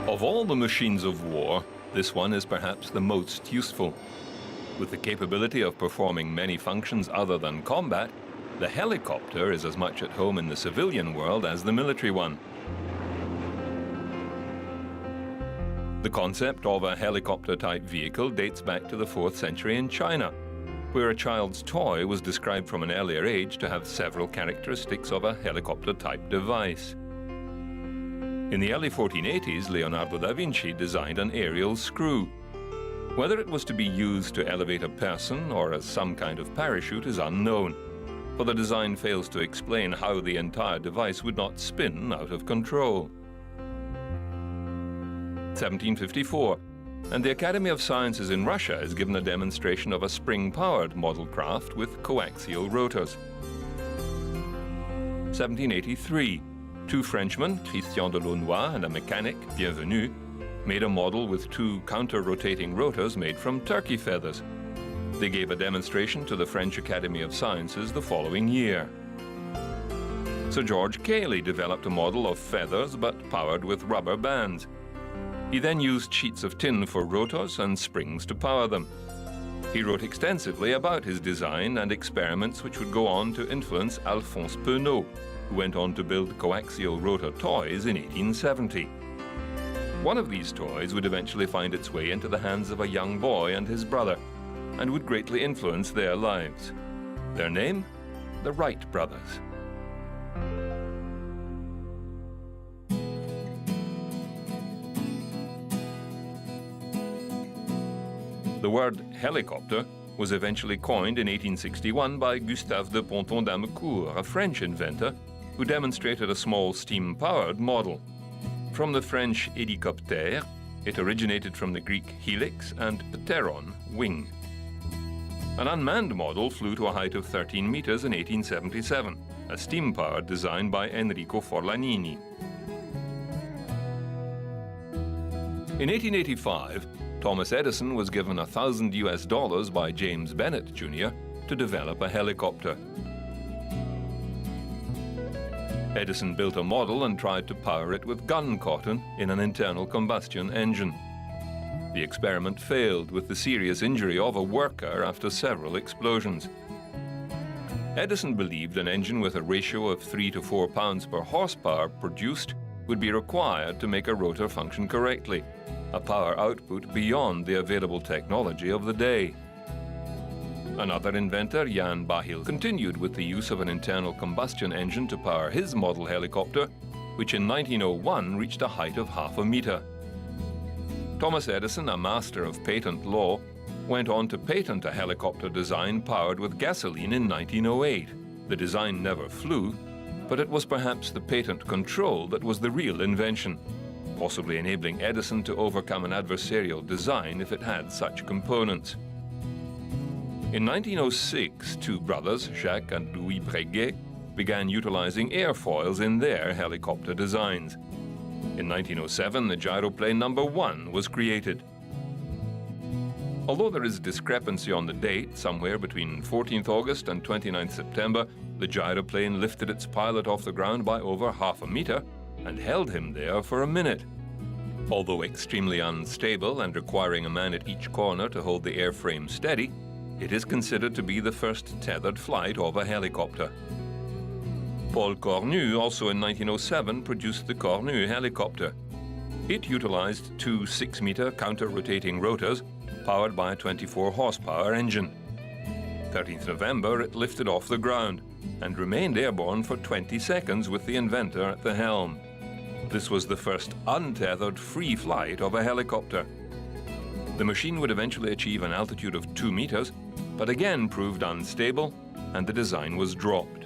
Of all the machines of war, this one is perhaps the most useful. With the capability of performing many functions other than combat, the helicopter is as much at home in the civilian world as the military one. The concept of a helicopter-type vehicle dates back to the 4th century in China, where a child's toy was described from an earlier age to have several characteristics of a helicopter-type device. In the early 1480s, Leonardo da Vinci designed an aerial screw. Whether it was to be used to elevate a person or as some kind of parachute is unknown, for the design fails to explain how the entire device would not spin out of control. 1754, and the Academy of Sciences in Russia is given a demonstration of a spring-powered model craft with coaxial rotors. 1783, two Frenchmen, Christian de Launois and a mechanic, Bienvenu, made a model with two counter-rotating rotors made from turkey feathers. They gave a demonstration to the French Academy of Sciences the following year. Sir George Cayley developed a model of feathers but powered with rubber bands. He then used sheets of tin for rotors and springs to power them. He wrote extensively about his design and experiments which would go on to influence Alphonse Penaud, who went on to build coaxial rotor toys in 1870. One of these toys would eventually find its way into the hands of a young boy and his brother, and would greatly influence their lives. Their name? The Wright brothers. The word helicopter was eventually coined in 1861 by Gustave de Ponton d'Amecourt, a French inventor, who demonstrated a small steam-powered model. From the French hélicoptère, it originated from the Greek helix and pteron, wing. An unmanned model flew to a height of 13 meters in 1877, a steam-powered design by Enrico Forlanini. In 1885, Thomas Edison was given $1,000 by James Bennett Jr. to develop a helicopter. Edison built a model and tried to power it with gun cotton in an internal combustion engine. The experiment failed, with the serious injury of a worker after several explosions. Edison believed an engine with a ratio of 3 to 4 pounds per horsepower produced would be required to make a rotor function correctly, a power output beyond the available technology of the day. Another inventor, Jan Bahil, continued with the use of an internal combustion engine to power his model helicopter, which in 1901 reached a height of ½ meter. Thomas Edison, a master of patent law, went on to patent a helicopter design powered with gasoline in 1908. The design never flew, but it was perhaps the patent control that was the real invention, possibly enabling Edison to overcome an adversarial design if it had such components. In 1906, two brothers, Jacques and Louis Breguet, began utilizing airfoils in their helicopter designs. In 1907, the gyroplane number 1 was created. Although there is discrepancy on the date, somewhere between 14th August and 29th September, the gyroplane lifted its pilot off the ground by over ½ meter and held him there for a minute. Although extremely unstable and requiring a man at each corner to hold the airframe steady, it is considered to be the first tethered flight of a helicopter. Paul Cornu, also in 1907, produced the Cornu helicopter. It utilized two 6-meter counter-rotating rotors powered by a 24-horsepower engine. 13th November, it lifted off the ground and remained airborne for 20 seconds with the inventor at the helm. This was the first untethered free flight of a helicopter. The machine would eventually achieve an altitude of 2 meters, but again proved unstable, and the design was dropped.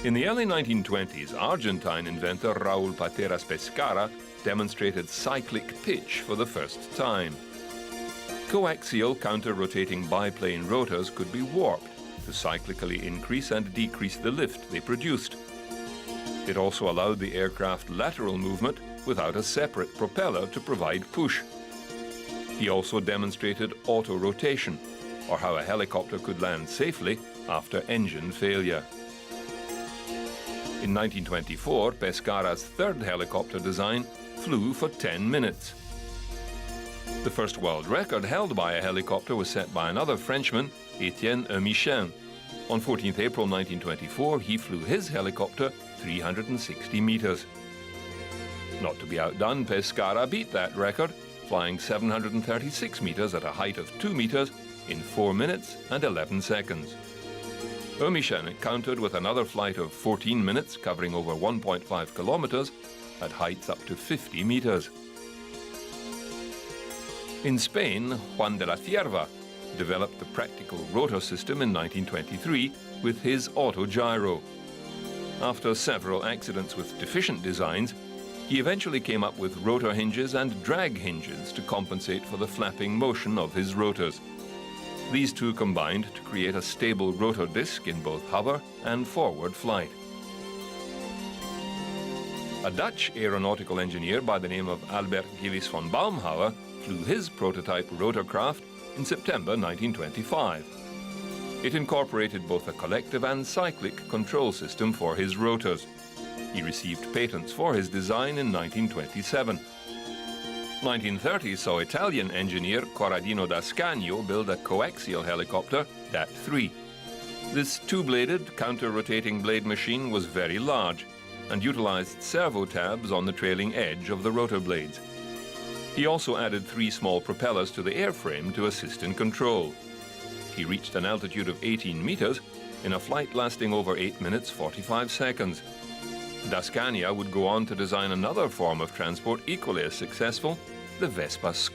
In the early 1920s, Argentine inventor Raúl Pateras Pescara demonstrated cyclic pitch for the first time. Coaxial counter-rotating biplane rotors could be warped to cyclically increase and decrease the lift they produced. It also allowed the aircraft lateral movement without a separate propeller to provide push. He also demonstrated auto-rotation, or how a helicopter could land safely after engine failure. In 1924, Pescara's third helicopter design flew for 10 minutes. The first world record held by a helicopter was set by another Frenchman, Etienne Michin. On 14th April 1924, he flew his helicopter 360 meters. Not to be outdone, Pescara beat that record, flying 736 meters at a height of 2 meters in 4 minutes and 11 seconds. Michin countered with another flight of 14 minutes, covering over 1.5 kilometers at heights up to 50 meters. In Spain, Juan de la Cierva developed the practical rotor system in 1923 with his autogyro. After several accidents with deficient designs, he eventually came up with rotor hinges and drag hinges to compensate for the flapping motion of his rotors. These two combined to create a stable rotor disc in both hover and forward flight. A Dutch aeronautical engineer by the name of Albert Gillis von Baumhauer flew his prototype rotorcraft in September 1925. It incorporated both a collective and cyclic control system for his rotors. He received patents for his design in 1927. 1930 saw Italian engineer Corradino d'Ascanio build a coaxial helicopter, DAT-3. This two-bladed, counter-rotating blade machine was very large and utilized servo tabs on the trailing edge of the rotor blades. He also added 3 small propellers to the airframe to assist in control. He reached an altitude of 18 meters in a flight lasting over 8 minutes 45 seconds. D'Ascania would go on to design another form of transport equally as successful, the Vespa scooter.